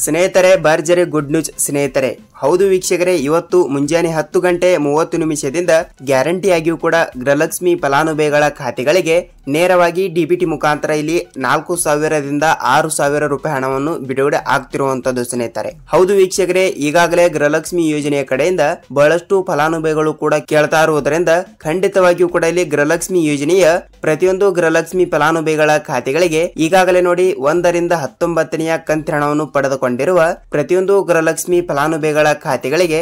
ಸ್ನೇಹಿತರೆ ಭರ್ಜರಿ good news ಸ್ನೇಹಿತರೆ. ಹೌದು ವೀಕ್ಷಕರೇ, ಇವತ್ತು ಮುಂಜಾನೆ 10:30 ಗ್ಯಾರಂಟಿಯಾಗಿಯೂ ಕೂಡ ಗೃಹಲಕ್ಷ್ಮಿ ಫಲಾನುಭವಿಗಳ ಖಾತೆಗಳಿಗೆ ನೇರವಾಗಿ ಡಿಬಿಟಿ ಮುಖಾಂತರ ಇಲ್ಲಿ 4,000ದಿಂದ 6,000 ರೂಪಾಯಿ ಹಣವನ್ನು ಬಿಡುಗಡೆ ಆಗ್ತಿರುವಂತದ್ದು ಸ್ನೇಹಿತರೆ. ಹೌದು ವೀಕ್ಷಕರೇ, ಈಗಾಗಲೇ ಗೃಹಲಕ್ಷ್ಮಿ ಯೋಜನೆಯ ಕಡೆಯಿಂದ ಬಹಳಷ್ಟು ಫಲಾನುಭವಿಗಳು ಕೂಡ ಕೇಳ್ತಾ ಇರುವುದರಿಂದ ಖಂಡಿತವಾಗಿಯೂ ಕೂಡ ಇಲ್ಲಿ ಗೃಹಲಕ್ಷ್ಮಿ ಯೋಜನೆಯ ಪ್ರತಿಯೊಂದು ಗೃಹಲಕ್ಷ್ಮಿ ಫಲಾನುಭವಿಗಳ ಖಾತೆಗಳಿಗೆ ಈಗಾಗಲೇ ನೋಡಿ 1ರಿಂದ 19ನೇ ಕಂತಿನ ಹಣವನ್ನು ಪಡೆದುಕೊಂಡಿರುವ ಪ್ರತಿಯೊಂದು ಗೃಹಲಕ್ಷ್ಮಿ ಫಲಾನುಭವಿಗಳ ಖಾತೆಗಳಿಗೆ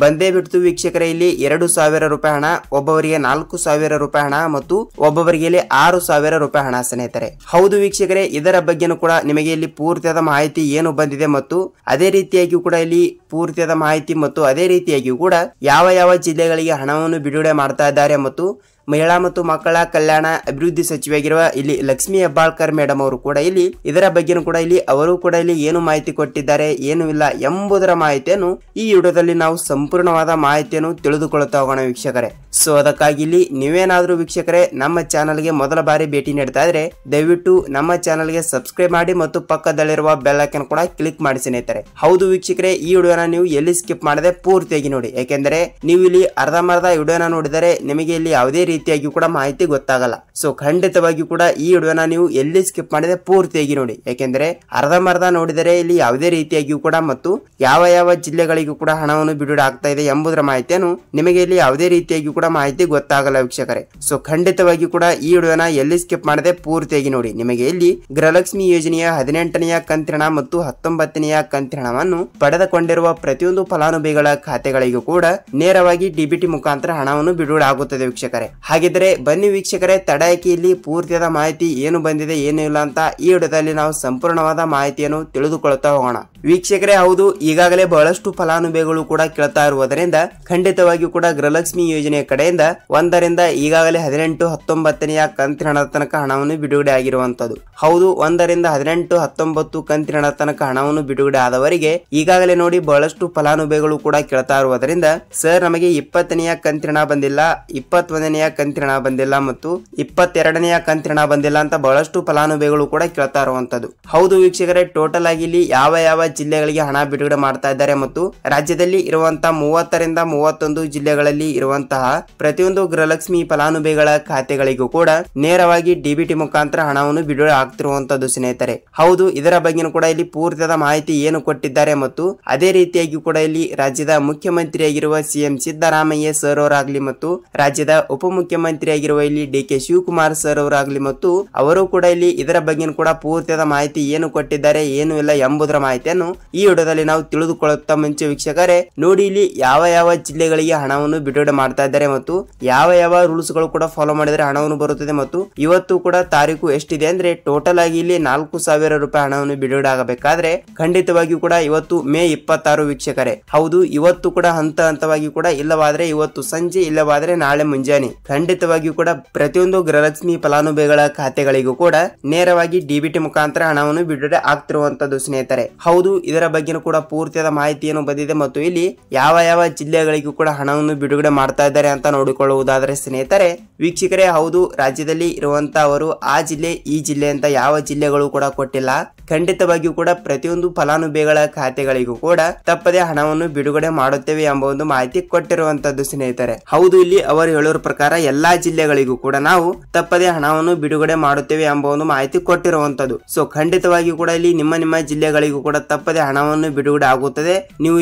ಬಂದೇ ಬಿಡ್ತು ವೀಕ್ಷಕರೇ. ಇಲ್ಲಿ 2,000 ರೂಪಾಯಿ ಹಣ, ಒಬ್ಬವರಿಗೆ 4,000 ರೂಪಾಯಿ ಹಣ ಮತ್ತು ಒಬ್ಬವರಿಗೆ ಇಲ್ಲಿ 6,000 ರೂಪಾಯಿ ಹಣ ಸ್ನೇಹಿತರೆ. ಹೌದು ವೀಕ್ಷಕರೇ, ಇದರ ಬಗ್ಗೆನೂ ಕೂಡ ನಿಮಗೆ ಇಲ್ಲಿ ಪೂರ್ತಿಯಾದ ಮಾಹಿತಿ ಏನು ಬಂದಿದೆ ಮತ್ತು ಅದೇ ರೀತಿಯಾಗಿಯೂ ಕೂಡ ಇಲ್ಲಿ ಪೂರ್ತಿಯಾದ ಮಾಹಿತಿ ಮತ್ತು ಅದೇ ರೀತಿಯಾಗಿಯೂ ಕೂಡ ಯಾವ ಜಿಲ್ಲೆಗಳಿಗೆ ಹಣವನ್ನು ಬಿಡುಗಡೆ ಮಾಡ್ತಾ ಇದ್ದಾರೆ ಮತ್ತು ಮಹಿಳಾ ಮತ್ತು ಮಕ್ಕಳ ಕಲ್ಯಾಣ ಅಭಿವೃದ್ಧಿ ಸಚಿವರಾಗಿರುವ ಇಲ್ಲಿ ಲಕ್ಷ್ಮಿ ಹೆಬ್ಬಾಳ್ಕರ್ ಮೇಡಮ್ ಅವರು ಕೂಡ ಇಲ್ಲಿ ಇದರ ಬಗ್ಗೆನೂ ಕೂಡ ಇಲ್ಲಿ ಅವರು ಕೂಡ ಇಲ್ಲಿ ಏನು ಮಾಹಿತಿ ಕೊಟ್ಟಿದ್ದಾರೆ, ಏನು ಇಲ್ಲ ಎಂಬುದರ ಮಾಹಿತಿಯನ್ನು ಈ ವಿಡಿಯೋದಲ್ಲಿ ನಾವು ಸಂಪೂರ್ಣವಾದ ಮಾಹಿತಿಯನ್ನು ತಿಳಿದುಕೊಳ್ಳುತ್ತಾ ಹೋಗೋಣ ವೀಕ್ಷಕರೇ. ಸೊ ಅದಕ್ಕಾಗಿ ಇಲ್ಲಿ ನೀವೇನಾದ್ರೂ ವೀಕ್ಷಕರೇ ನಮ್ಮ ಚಾನಲ್ಗೆ ಮೊದಲ ಬಾರಿ ಭೇಟಿ ನೀಡ್ತಾ ಇದ್ರೆ ದಯವಿಟ್ಟು ನಮ್ಮ ಚಾನಲ್ಗೆ ಸಬ್ಸ್ಕ್ರೈಬ್ ಮಾಡಿ ಮತ್ತು ಪಕ್ಕದಲ್ಲಿರುವ ಬೆಲ್ ಐಕಾನ್ ಕೂಡ ಕ್ಲಿಕ್ ಮಾಡಿ ಸ್ನೇಹಿತರೆ. ಹೌದು ವೀಕ್ಷಕರೇ, ಈ ವಿಡಿಯೋನ ನೀವು ಎಲ್ಲಿ ಸ್ಕಿಪ್ ಮಾಡದೆ ಪೂರ್ತಿಯಾಗಿ ನೋಡಿ, ಯಾಕೆಂದ್ರೆ ನೀವು ಇಲ್ಲಿ ಅರ್ಧಂಬರ್ಧ ವಿಡಿಯೋನ ನೋಡಿದರೆ ನಿಮಗೆ ಇಲ್ಲಿ ಯಾವುದೇ ರೀತಿಯಾಗಿ ಕೂಡ ಮಾಹಿತಿ ಗೊತ್ತಾಗಲ್ಲ. ಸೊ ಖಂಡಿತವಾಗಿಯೂ ಕೂಡ ಈ ವಿಡಿಯೋನ ನೀವು ಎಲ್ಲಿ ಸ್ಕಿಪ್ ಮಾಡದೆ ಪೂರ್ತಿಯಾಗಿ ನೋಡಿ, ಯಾಕೆಂದ್ರೆ ಅರ್ಧಂಬರ್ಧ ನೋಡಿದರೆ ಇಲ್ಲಿ ಯಾವುದೇ ರೀತಿಯಾಗಿಯೂ ಕೂಡ ಮತ್ತು ಯಾವ ಜಿಲ್ಲೆಗಳಿಗೂ ಕೂಡ ಹಣವನ್ನು ಬಿಡುಗಡೆ ಆಗ್ತಾ ಇದೆ ಎಂಬುದರ ಮಾಹಿತಿಯನ್ನು ನಿಮಗೆ ಇಲ್ಲಿ ಯಾವುದೇ ರೀತಿಯಾಗಿ ಕೂಡ ಮಾಹಿತಿ ಗೊತ್ತಾಗಲ್ಲ ವೀಕ್ಷಕರೇ. ಸೊ ಖಂಡಿತವಾಗಿಯೂ ಕೂಡ ಈ ವಿಡಿಯೋನ ಎಲ್ಲಿ ಸ್ಕಿಪ್ ಮಾಡದೆ ಪೂರ್ತಿಯಾಗಿ ನೋಡಿ. ನಿಮಗೆ ಇಲ್ಲಿ ಗೃಹಲಕ್ಷ್ಮಿ ಯೋಜನೆಯ 18ನೇ ಕಂತಿನ ಮತ್ತು 19ನೇ ಕಂತಿನ ಹಣವನ್ನು ಪಡೆದುಕೊಂಡಿರುವ ಪ್ರತಿಯೊಂದು ಫಲಾನುಭವಿಗಳ ಖಾತೆಗಳಿಗೂ ಕೂಡ ನೇರವಾಗಿ ಡಿಬಿಟಿ ಮುಖಾಂತರ ಹಣವನ್ನು ಬಿಡುಗಡೆ ಆಗುತ್ತದೆ ವೀಕ್ಷಕರೇ. ಹಾಗಿದ್ರೆ ಬನ್ನಿ ವೀಕ್ಷಕರೇ, ತಡಾಕಿ ಇಲ್ಲಿ ಪೂರ್ತಿಯಾದ ಮಾಹಿತಿ ಏನು ಬಂದಿದೆ ಏನು ಇಲ್ಲ ಅಂತ ಈ ವಿಡಿಯೋದಲ್ಲಿ ನಾವು ಸಂಪೂರ್ಣವಾದ ಮಾಹಿತಿಯನ್ನು ತಿಳಿದುಕೊಳ್ಳುತ್ತಾ ಹೋಗೋಣ ವೀಕ್ಷಕರೇ. ಹೌದು, ಈಗಾಗಲೇ ಬಹಳಷ್ಟು ಫಲಾನುಭವಿಗಳು ಕೂಡ ಕೇಳ್ತಾ ಇರುವುದರಿಂದ ಖಂಡಿತವಾಗಿಯೂ ಕೂಡ ಗೃಹಲಕ್ಷ್ಮಿ ಯೋಜನೆಯ ಕಡೆಯಿಂದ 1ರಿಂದ ಈಗಾಗಲೇ 18, 19ನೇ ಕಂತಿನ ಹಣದ ತನಕ ಹಣವನ್ನು ಬಿಡುಗಡೆ ಆಗಿರುವಂತದ್ದು. ಹೌದು, 1ರಿಂದ 18, 19 ಕಂತಿನ ಹಣದ ತನಕ ಹಣವನ್ನು ಬಿಡುಗಡೆ ಆದವರಿಗೆ ಈಗಾಗಲೇ ನೋಡಿ ಬಹಳಷ್ಟು ಫಲಾನುಭವಿಗಳು ಕೂಡ ಕೇಳ್ತಾ ಇರುವುದರಿಂದ ಸರ್ ನಮಗೆ 20ನೇ ಕಂತಿನ ಹಣ ಬಂದಿಲ್ಲ, 21ನೇ ಕಂತಿನ ಹಣ ಬಂದಿಲ್ಲ ಮತ್ತು 22ನೇ ಕಂತಿನ ಹಣ ಬಂದಿಲ್ಲ ಅಂತ ಬಹಳಷ್ಟು ಫಲಾನುಭವಿಗಳು ಕೂಡ ಕೇಳ್ತಾ ಇರುವಂತದ್ದು. ಹೌದು ವೀಕ್ಷಕರೇ, ಟೋಟಲ್ ಆಗಿ ಇಲ್ಲಿ ಯಾವ ಜಿಲ್ಲೆಗಳಿಗೆ ಹಣ ಬಿಡುಗಡೆ ಮಾಡ್ತಾ ಇದ್ದಾರೆ ಮತ್ತು ರಾಜ್ಯದಲ್ಲಿ ಇರುವಂತಹ 30ರಿಂದ 31 ಜಿಲ್ಲೆಗಳಲ್ಲಿ ಇರುವಂತಹ ಪ್ರತಿಯೊಂದು ಗೃಹಲಕ್ಷ್ಮಿ ಫಲಾನುಭವಿಗಳ ಖಾತೆಗಳಿಗೂ ಕೂಡ ನೇರವಾಗಿ ಡಿಬಿಟಿ ಮುಖಾಂತರ ಹಣವನ್ನು ಬಿಡುಗಡೆ ಆಗ್ತಿರುವಂತದ್ದು ಸ್ನೇಹಿತರೆ. ಹೌದು, ಇದರ ಬಗ್ಗೆನೂ ಕೂಡ ಇಲ್ಲಿ ಪೂರ್ತಿಯಾದ ಮಾಹಿತಿ ಏನು ಕೊಟ್ಟಿದ್ದಾರೆ ಮತ್ತು ಅದೇ ರೀತಿಯಾಗಿ ಕೂಡ ಇಲ್ಲಿ ರಾಜ್ಯದ ಮುಖ್ಯಮಂತ್ರಿಯಾಗಿರುವ ಸಿಎಂ ಸಿದ್ದರಾಮಯ್ಯ ಸರ್ ಅವರಾಗ್ಲಿ ಮತ್ತು ರಾಜ್ಯದ ಉಪಮುಖ್ಯಮಂತ್ರಿಯಾಗಿರುವ ಇಲ್ಲಿ ಡಿ.ಕೆ. ಶಿವಕುಮಾರ್ ಸರ್ ಅವರಾಗ್ಲಿ ಮತ್ತು ಅವರು ಕೂಡ ಇಲ್ಲಿ ಇದರ ಬಗ್ಗೆ ಕೂಡ ಪೂರ್ತಿಯಾದ ಮಾಹಿತಿ ಏನು ಕೊಟ್ಟಿದ್ದಾರೆ ಏನು ಇಲ್ಲ ಎಂಬುದರ ಮಾಹಿತಿಯನ್ನು ಈ ವಿಡಿಯೋದಲ್ಲಿ ನಾವು ತಿಳಿದುಕೊಳ್ಳುತ್ತಾ ಮುಂಚೆ ವೀಕ್ಷಕರೇ ನೋಡಿ ಇಲ್ಲಿ ಯಾವ ಜಿಲ್ಲೆಗಳಿಗೆ ಹಣವನ್ನು ಬಿಡುಗಡೆ ಮಾಡ್ತಾ ಇದ್ದಾರೆ ಮತ್ತು ಯಾವ ರೂಲ್ಸ್ ಗಳು ಕೂಡ ಫಾಲೋ ಮಾಡಿದರೆ ಹಣವನ್ನು ಬರುತ್ತದೆ ಮತ್ತು ಇವತ್ತು ಕೂಡ ತಾರೀಕು ಎಷ್ಟಿದೆ ಅಂದ್ರೆ ಟೋಟಲ್ ಆಗಿ ಇಲ್ಲಿ 4,000 ರೂಪಾಯಿ ಹಣವನ್ನು ಬಿಡುಗಡೆ ಆಗಬೇಕಾದ್ರೆ ಖಂಡಿತವಾಗಿಯೂ ಕೂಡ ಇವತ್ತು ಮೇ 26 ವೀಕ್ಷಕರೇ. ಹೌದು, ಇವತ್ತು ಕೂಡ ಹಂತವಾಗಿ ಕೂಡ ಇಲ್ಲವಾದ್ರೆ ಇವತ್ತು ಸಂಜೆ ಇಲ್ಲವಾದ್ರೆ ನಾಳೆ ಮುಂಜಾನೆ ಖಂಡಿತವಾಗಿಯೂ ಕೂಡ ಪ್ರತಿಯೊಂದು ಗೃಹಲಕ್ಷ್ಮಿ ಫಲಾನುಭವಿಗಳ ಖಾತೆಗಳಿಗೂ ಕೂಡ ನೇರವಾಗಿ ಡಿಬಿಟಿ ಮುಖಾಂತರ ಹಣವನ್ನು ಬಿಡುಗಡೆ ಆಗ್ತಿರುವಂತದ್ದು ಸ್ನೇಹಿತರೆ. ಹೌದು, ಇದರ ಬಗ್ಗೆನೂ ಕೂಡ ಪೂರ್ತಿಯಾದ ಮಾಹಿತಿಯನ್ನು ಬಂದಿದೆ ಮತ್ತು ಇಲ್ಲಿ ಯಾವ ಜಿಲ್ಲೆಗಳಿಗೂ ಕೂಡ ಹಣವನ್ನು ಬಿಡುಗಡೆ ಮಾಡ್ತಾ ಇದ್ದಾರೆ ಅಂತ ನೋಡಿಕೊಳ್ಳುವುದಾದರೆ ಸ್ನೇಹಿತರೆ ವೀಕ್ಷಕರೇ, ಹೌದು ರಾಜ್ಯದಲ್ಲಿ ಇರುವಂತಹವರು ಆ ಜಿಲ್ಲೆ ಈ ಜಿಲ್ಲೆ ಅಂತ ಯಾವ ಜಿಲ್ಲೆಗಳು ಕೂಡ ಕೊಟ್ಟಿಲ್ಲ. ಖಂಡಿತವಾಗಿಯೂ ಕೂಡ ಪ್ರತಿಯೊಂದು ಫಲಾನುಭವಿಗಳ ಖಾತೆಗಳಿಗೂ ಕೂಡ ತಪ್ಪದೆ ಹಣವನ್ನು ಬಿಡುಗಡೆ ಮಾಡುತ್ತೇವೆ ಎಂಬ ಒಂದು ಮಾಹಿತಿ ಕೊಟ್ಟಿರುವಂತದ್ದು ಸ್ನೇಹಿತರೆ. ಹೌದು, ಇಲ್ಲಿ ಅವರು ಹೇಳೋರ ಪ್ರಕಾರ ಎಲ್ಲಾ ಜಿಲ್ಲೆಗಳಿಗೂ ಕೂಡ ನಾವು ತಪ್ಪದೆ ಹಣವನ್ನು ಬಿಡುಗಡೆ ಮಾಡುತ್ತೇವೆ ಎಂಬ ಒಂದು ಮಾಹಿತಿ ಕೊಟ್ಟಿರುವಂತದ್ದು. ಸೊ ಖಂಡಿತವಾಗಿಯೂ ಕೂಡ ಇಲ್ಲಿ ನಿಮ್ಮ ಜಿಲ್ಲೆಗಳಿಗೂ ಕೂಡ ತಪ್ಪದೆ ಹಣವನ್ನು ಬಿಡುಗಡೆ ಆಗುತ್ತದೆ. ನೀವು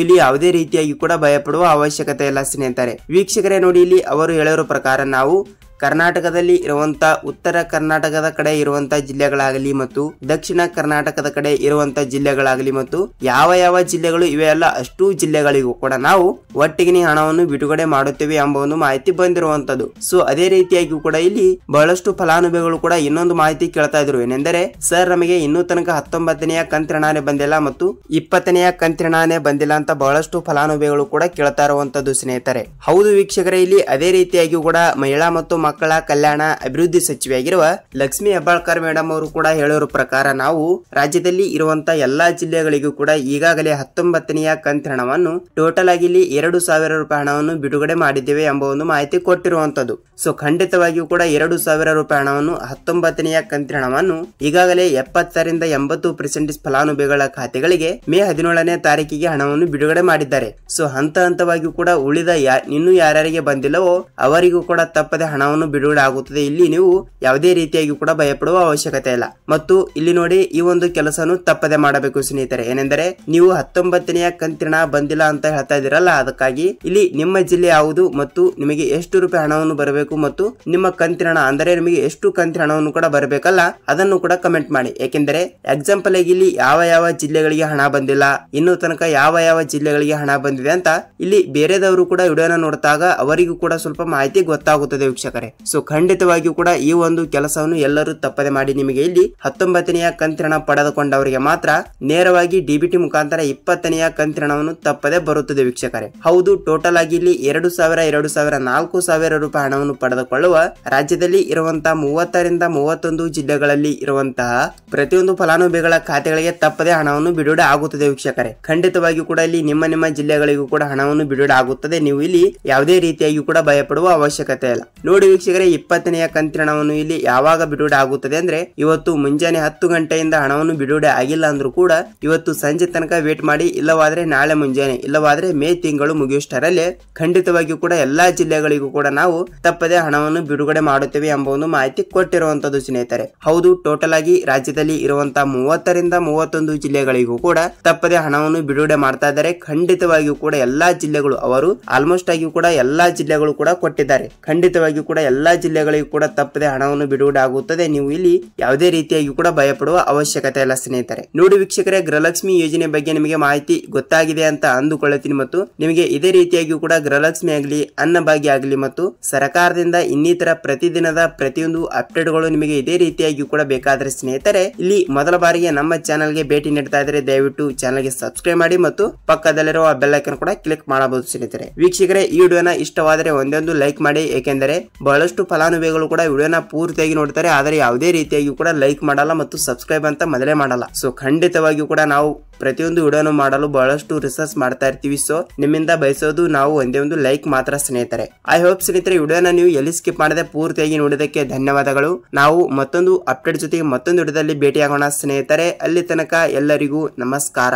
ಇಲ್ಲಿ ಯಾವುದೇ ರೀತಿಯಾಗಿ ಕೂಡ ಭಯಪಡುವ ಅವಶ್ಯಕತೆ ಇಲ್ಲ ಸ್ನೇಹಿತರೆ. ವೀಕ್ಷಕರೇ ನೋಡಿ, ಇಲ್ಲಿ ಅವರು ಹೇಳೋರ ಪ್ರಕಾರ ನಾವು ಕರ್ನಾಟಕದಲ್ಲಿ ಇರುವಂತಹ ಉತ್ತರ ಕರ್ನಾಟಕದ ಕಡೆ ಇರುವಂತಹ ಜಿಲ್ಲೆಗಳಾಗಲಿ ಮತ್ತು ದಕ್ಷಿಣ ಕರ್ನಾಟಕದ ಕಡೆ ಇರುವಂತಹ ಜಿಲ್ಲೆಗಳಾಗಲಿ ಮತ್ತು ಯಾವ ಜಿಲ್ಲೆಗಳು ಇವೆ ಅಲ್ಲ ಅಷ್ಟು ಜಿಲ್ಲೆಗಳಿಗೂ ಕೂಡ ನಾವು ಒಟ್ಟಿಗೆ ಹಣವನ್ನು ಬಿಡುಗಡೆ ಮಾಡುತ್ತೇವೆ ಎಂಬ ಒಂದು ಮಾಹಿತಿ ಬಂದಿರುವಂತದ್ದು. ಸೊ ಅದೇ ರೀತಿಯಾಗಿ ಕೂಡ ಇಲ್ಲಿ ಬಹಳಷ್ಟು ಫಲಾನುಭವಿಗಳು ಕೂಡ ಇನ್ನೊಂದು ಮಾಹಿತಿ ಕೇಳ್ತಾ ಇದ್ರು, ಏನೆಂದರೆ ಸರ್ ನಮಗೆ ಇನ್ನೂ ತನಕ 19ನೇ ಕಂತಿನ ಹಣನೇ ಬಂದಿಲ್ಲ ಮತ್ತು 20ನೇ ಕಂತಿನ ಹಣನೇ ಬಂದಿಲ್ಲ ಅಂತ ಬಹಳಷ್ಟು ಫಲಾನುಭವಿಗಳು ಕೂಡ ಕೇಳ್ತಾ ಇರುವಂತದ್ದು ಸ್ನೇಹಿತರೆ. ಹೌದು ವೀಕ್ಷಕರೇ, ಇಲ್ಲಿ ಅದೇ ರೀತಿಯಾಗಿ ಕೂಡ ಮಹಿಳಾ ಮತ್ತು ಮಕ್ಕಳ ಕಲ್ಯಾಣ ಅಭಿವೃದ್ಧಿ ಸಚಿವೆಯಾಗಿರುವ ಲಕ್ಷ್ಮೀ ಹೆಬ್ಬಾಳ್ಕರ್ ಮೇಡಮ್ ಅವರು ಕೂಡ ಹೇಳಿರೋ ಪ್ರಕಾರ ನಾವು ರಾಜ್ಯದಲ್ಲಿ ಇರುವಂತಹ ಎಲ್ಲಾ ಜಿಲ್ಲೆಗಳಿಗೂ ಕೂಡ ಈಗಾಗಲೇ 19ನೆಯ ಕಂತಿನ ಹಣವನ್ನು ಟೋಟಲ್ ಆಗಿ ಇಲ್ಲಿ 2,000 ರೂಪಾಯಿ ಹಣವನ್ನು ಬಿಡುಗಡೆ ಮಾಡಿದ್ದೇವೆ ಎಂಬ ಒಂದು ಮಾಹಿತಿ ಕೊಟ್ಟಿರುವಂತದ್ದು. ಸೊ ಖಂಡಿತವಾಗಿಯೂ ಕೂಡ 2,000 ರೂಪಾಯಿ ಹಣವನ್ನು 19ನೆಯ ಕಂತಿನ ಹಣವನ್ನು ಈಗಾಗಲೇ 70ರಿಂದ 80% ಫಲಾನುಭವಿಗಳ ಖಾತೆಗಳಿಗೆ ಮೇ 17ನೇ ತಾರೀಕಿಗೆ ಹಣವನ್ನು ಬಿಡುಗಡೆ ಮಾಡಿದ್ದಾರೆ. ಸೊ ಹಂತ ಹಂತವಾಗಿಯೂ ಕೂಡ ಉಳಿದ ಇನ್ನು ಯಾರ್ಯಾರಿಗೆ ಬಂದಿಲ್ಲವೋ ಅವರಿಗೂ ಕೂಡ ತಪ್ಪದೆ ಹಣವನ್ನು ಬಿಡುಗಡೆ ಆಗುತ್ತದೆ. ಇಲ್ಲಿ ನೀವು ಯಾವುದೇ ರೀತಿಯಾಗಿ ಕೂಡ ಭಯಪಡುವ ಅವಶ್ಯಕತೆ ಇಲ್ಲ. ಮತ್ತು ಇಲ್ಲಿ ನೋಡಿ, ಈ ಒಂದು ಕೆಲಸನು ತಪ್ಪದೆ ಮಾಡಬೇಕು ಸ್ನೇಹಿತರೆ. ಏನೆಂದರೆ ನೀವು 19ನೆಯ ಕಂತಿನ ಬಂದಿಲ್ಲ ಅಂತ ಹೇಳ್ತಾ ಇದ್ದೀರಲ್ಲ, ಅದಕ್ಕಾಗಿ ಇಲ್ಲಿ ನಿಮ್ಮ ಜಿಲ್ಲೆ ಯಾವುದು ಮತ್ತು ನಿಮಗೆ ಎಷ್ಟು ರೂಪಾಯಿ ಹಣವನ್ನು ಬರಬೇಕು ಮತ್ತು ನಿಮ್ಮ ಕಂತಿನ ಹಣ ಅಂದರೆ ನಿಮಗೆ ಎಷ್ಟು ಕಂತಿನ ಹಣವನ್ನು ಕೂಡ ಬರಬೇಕಲ್ಲ ಅದನ್ನು ಕೂಡ ಕಮೆಂಟ್ ಮಾಡಿ. ಯಾಕೆಂದರೆ ಎಕ್ಸಾಂಪಲ್ ಆಗಿ ಇಲ್ಲಿ ಯಾವ ಜಿಲ್ಲೆಗಳಿಗೆ ಹಣ ಬಂದಿಲ್ಲ, ಇನ್ನು ತನಕ ಯಾವ ಜಿಲ್ಲೆಗಳಿಗೆ ಹಣ ಬಂದಿದೆ ಅಂತ ಇಲ್ಲಿ ಬೇರೆದವರು ಕೂಡ ವಿಡಿಯೋನ ನೋಡಿದಾಗ ಅವರಿಗೂ ಕೂಡ ಸ್ವಲ್ಪ ಮಾಹಿತಿ ಗೊತ್ತಾಗುತ್ತದೆ ವೀಕ್ಷಕರೇ. ಸೊ ಖಂಡಿತವಾಗಿಯೂ ಕೂಡ ಈ ಒಂದು ಕೆಲಸವನ್ನು ಎಲ್ಲರೂ ತಪ್ಪದೆ ಮಾಡಿ. ನಿಮಗೆ ಇಲ್ಲಿ 19ನೆಯ ಕಂತಿನ ಹಣ ಪಡೆದುಕೊಂಡವರಿಗೆ ಮಾತ್ರ ನೇರವಾಗಿ ಡಿಬಿಟಿ ಮುಖಾಂತರ 20ನೆಯ ಕಂತಿನ ಹಣವನ್ನು ತಪ್ಪದೆ ಬರುತ್ತದೆ ವೀಕ್ಷಕರೇ. ಹೌದು, ಟೋಟಲ್ ಆಗಿ ಇಲ್ಲಿ 2,000 4,000 ರೂಪಾಯಿ ಹಣವನ್ನು ಪಡೆದುಕೊಳ್ಳುವ ರಾಜ್ಯದಲ್ಲಿ ಇರುವಂತಹ 30ರಿಂದ 31 ಜಿಲ್ಲೆಗಳಲ್ಲಿ ಇರುವಂತಹ ಪ್ರತಿಯೊಂದು ಫಲಾನುಭವಿಗಳ ಖಾತೆಗಳಿಗೆ ತಪ್ಪದೆ ಹಣವನ್ನು ಬಿಡುಗಡೆ ಆಗುತ್ತದೆ ವೀಕ್ಷಕರೇ. ಖಂಡಿತವಾಗಿಯೂ ಕೂಡ ಇಲ್ಲಿ ನಿಮ್ಮ ಜಿಲ್ಲೆಗಳಿಗೂ ಕೂಡ ಹಣವನ್ನು ಬಿಡುಗಡೆ ಆಗುತ್ತದೆ. ನೀವು ಇಲ್ಲಿ ಯಾವುದೇ ರೀತಿಯಾಗಿ ಕೂಡ ಭಯಪಡುವ ಅವಶ್ಯಕತೆ ಇಲ್ಲ. ನೋಡಿ ವೀಕ್ಷಕರೇ, 20ನೆಯ ಕಂತಿನ ಹಣವನ್ನು ಇಲ್ಲಿ ಯಾವಾಗ ಬಿಡುಗಡೆ ಆಗುತ್ತದೆ ಅಂದ್ರೆ ಇವತ್ತು ಮುಂಜಾನೆ 10 ಗಂಟೆಯಿಂದ ಹಣವನ್ನು ಬಿಡುಗಡೆ ಆಗಿಲ್ಲ ಅಂದ್ರೂ ಕೂಡ ಇವತ್ತು ಸಂಜೆ ತನಕ ವೇಟ್ ಮಾಡಿ, ಇಲ್ಲವಾದ್ರೆ ನಾಳೆ ಮುಂಜಾನೆ, ಇಲ್ಲವಾದ್ರೆ ಮೇ ತಿಂಗಳು ಮುಗಿಯುವಷ್ಟರಲ್ಲೇ ಖಂಡಿತವಾಗಿಯೂ ಕೂಡ ಎಲ್ಲಾ ಜಿಲ್ಲೆಗಳಿಗೂ ಕೂಡ ನಾವು ತಪ್ಪದೆ ಹಣವನ್ನು ಬಿಡುಗಡೆ ಮಾಡುತ್ತೇವೆ ಎಂಬ ಒಂದು ಮಾಹಿತಿ ಕೊಟ್ಟಿರುವಂತದ್ದು ಸ್ನೇಹಿತರೆ. ಹೌದು, ಟೋಟಲ್ ಆಗಿ ರಾಜ್ಯದಲ್ಲಿ ಇರುವಂತಹ 30ರಿಂದ 31 ಜಿಲ್ಲೆಗಳಿಗೂ ಕೂಡ ತಪ್ಪದೆ ಹಣವನ್ನು ಬಿಡುಗಡೆ ಮಾಡ್ತಾ ಇದ್ದಾರೆ. ಖಂಡಿತವಾಗಿಯೂ ಕೂಡ ಎಲ್ಲಾ ಜಿಲ್ಲೆಗಳು ಅವರು ಆಲ್ಮೋಸ್ಟ್ ಆಗಿ ಕೂಡ ಎಲ್ಲಾ ಜಿಲ್ಲೆಗಳು ಕೂಡ ಕೊಟ್ಟಿದ್ದಾರೆ. ಖಂಡಿತವಾಗಿಯೂ ಕೂಡ ಎಲ್ಲಾ ಜಿಲ್ಲೆಗಳಿಗೂ ಕೂಡ ತಪ್ಪದೆ ಹಣವನ್ನು ಬಿಡುಗಡೆ ಆಗುತ್ತದೆ. ನೀವು ಇಲ್ಲಿ ಯಾವುದೇ ರೀತಿಯಾಗಿ ಕೂಡ ಭಯಪಡುವ ಅವಶ್ಯಕತೆ ಇಲ್ಲ ಸ್ನೇಹಿತರೆ. ನೋಡಿ ವೀಕ್ಷಕರೇ, ಗೃಹಲಕ್ಷ್ಮಿ ಯೋಜನೆ ಬಗ್ಗೆ ನಿಮಗೆ ಮಾಹಿತಿ ಗೊತ್ತಾಗಿದೆ ಅಂತ ಅಂದುಕೊಳ್ಳುತ್ತೀನಿ. ಮತ್ತು ನಿಮಗೆ ಇದೇ ರೀತಿಯಾಗಿ ಕೂಡ ಗೃಹಲಕ್ಷ್ಮಿ ಆಗಲಿ, ಅನ್ನಭಾಗ್ಯ ಆಗಲಿ ಮತ್ತು ಸರ್ಕಾರದಿಂದ ಇನ್ನಿತರ ಪ್ರತಿದಿನದ ಪ್ರತಿಯೊಂದು ಅಪ್ಡೇಟ್ಗಳು ನಿಮಗೆ ಇದೇ ರೀತಿಯಾಗಿ ಕೂಡ ಬೇಕಾದ್ರೆ ಸ್ನೇಹಿತರೆ, ಇಲ್ಲಿ ಮೊದಲ ಬಾರಿಗೆ ನಮ್ಮ ಚಾನಲ್ಗೆ ಭೇಟಿ ನೀಡ್ತಾ ಇದ್ರೆ ದಯವಿಟ್ಟು ಚಾನಲ್ಗೆ ಸಬ್ಸ್ಕ್ರೈಬ್ ಮಾಡಿ ಮತ್ತು ಪಕ್ಕದಲ್ಲಿರುವ ಬೆಲ್ ಐಕಾನ್ ಕೂಡ ಕ್ಲಿಕ್ ಮಾಡಬಹುದು ಸ್ನೇಹಿತರೆ. ವೀಕ್ಷಕರೇ, ಈ ವಿಡಿಯೋನ ಇಷ್ಟವಾದರೆ ಒಂದೊಂದು ಲೈಕ್ ಮಾಡಿ. ಏಕೆಂದರೆ ಬಹಳಷ್ಟು ಫಲಾನುಭವಿಗಳು ಕೂಡ ವಿಡಿಯೋನ ಪೂರ್ತಿಯಾಗಿ ನೋಡ್ತಾರೆ, ಆದರೆ ಯಾವುದೇ ರೀತಿಯಾಗಿ ಕೂಡ ಲೈಕ್ ಮಾಡಲ್ಲ ಮತ್ತು ಸಬ್ಸ್ಕ್ರೈಬ್ ಅಂತ ಮೊದಲೇ ಮಾಡಲ್ಲ. ಸೊ ಖಂಡಿತವಾಗಿಯೂ ಕೂಡ ನಾವು ಪ್ರತಿಯೊಂದು ವಿಡಿಯೋನು ಮಾಡಲು ಬಹಳಷ್ಟು ರಿಸರ್ಚ್ ಮಾಡ್ತಾ ಇರ್ತೀವಿ. ಸೊ ನಿಮ್ಮಿಂದ ಬಯಸೋದು ನಾವು ಒಂದೇ ಒಂದು ಲೈಕ್ ಮಾತ್ರ ಸ್ನೇಹಿತರೆ. ಐ ಹೋಪ್ ಸ್ನೇಹಿತರೆ ವಿಡಿಯೋನ ನೀವು ಎಲ್ಲಿ ಸ್ಕಿಪ್ ಮಾಡದೆ ಪೂರ್ತಿಯಾಗಿ ನೋಡಿದಕ್ಕೆ ಧನ್ಯವಾದಗಳು. ನಾವು ಮತ್ತೊಂದು ಅಪ್ಡೇಟ್ ಜೊತೆಗೆ ಮತ್ತೊಂದು ವಿಡಿಯೋದಲ್ಲಿ ಭೇಟಿಯಾಗೋಣ ಸ್ನೇಹಿತರೆ. ಅಲ್ಲಿ ತನಕ ಎಲ್ಲರಿಗೂ ನಮಸ್ಕಾರ.